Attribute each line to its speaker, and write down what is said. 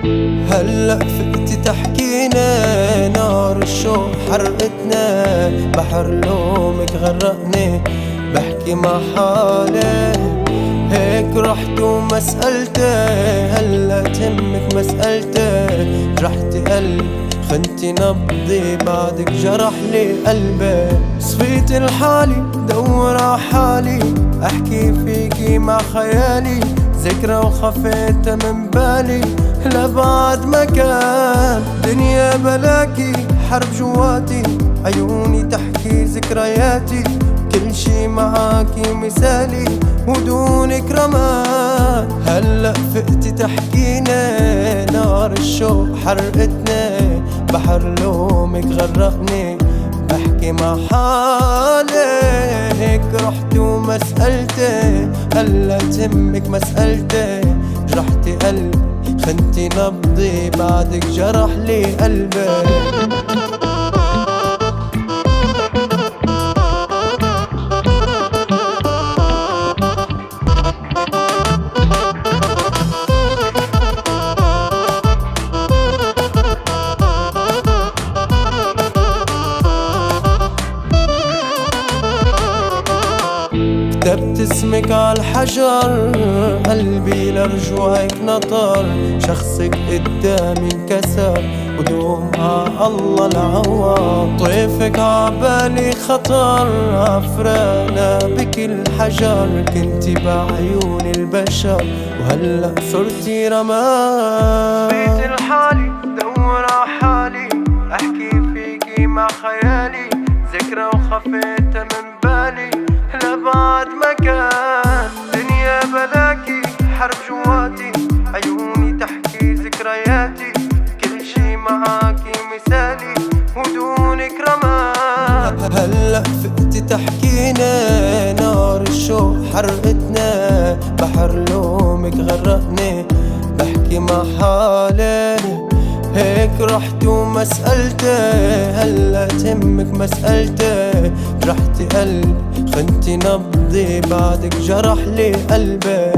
Speaker 1: هلأ فقتي تحكينا، نار الشوق حرقتنا، بحر لومك غرقني، بحكي مع حالي هيك رحت وما سألتي. هلأ تهمك مسألتي، جرحتي قلبي خنتي نبضي، بعدك جرح لي قلبي. صفيت لحالي دور ع حالي، احكي فيكي مع خيالي، ذكرى وخفيتها من بالي لبعد مكان. دنيا بلاكي حرب جواتي، عيوني تحكي ذكرياتي، كل شي معاكي مثالي ودونك رمان. هلأ فقتي تحكينا، نار الشوق حرقتنا، بحر لومك غرقني، بحكي مع حالي هيك رحت وما سألتي. هلأ تهمك مسألتي، جرحتي قلبي خنتي نبضي، بعدك جرح لي قلبي. كتبت اسمك عالحجر، قلبي لرجوعك نطر، شخصك قدامي انكسر، ودوم الله العوض. طيفك عبالي خطر، عفرانة بكل حجر، كنتي بعيون البشر وهلأ صرتي رماد. صفيت لحالي دور ع حالي، احكي فيكي مع خيالي، ذكرى وخفيتها من بالي لبعد مكان. دنيا بلاكي حرب جواتي، عيوني تحكي ذكرياتي، كل شي معاكي مثالي ودونك رمان. هلأ فقتي تحكينا، نار الشوق حرقتنا، بحر لومك غرقني، بحكي مع حالي هيك رحت وما سألتي. هلأ تهمك مسألتي، جرحتي قلبي خنتي نبضي، بعدك جرح لي قلبي.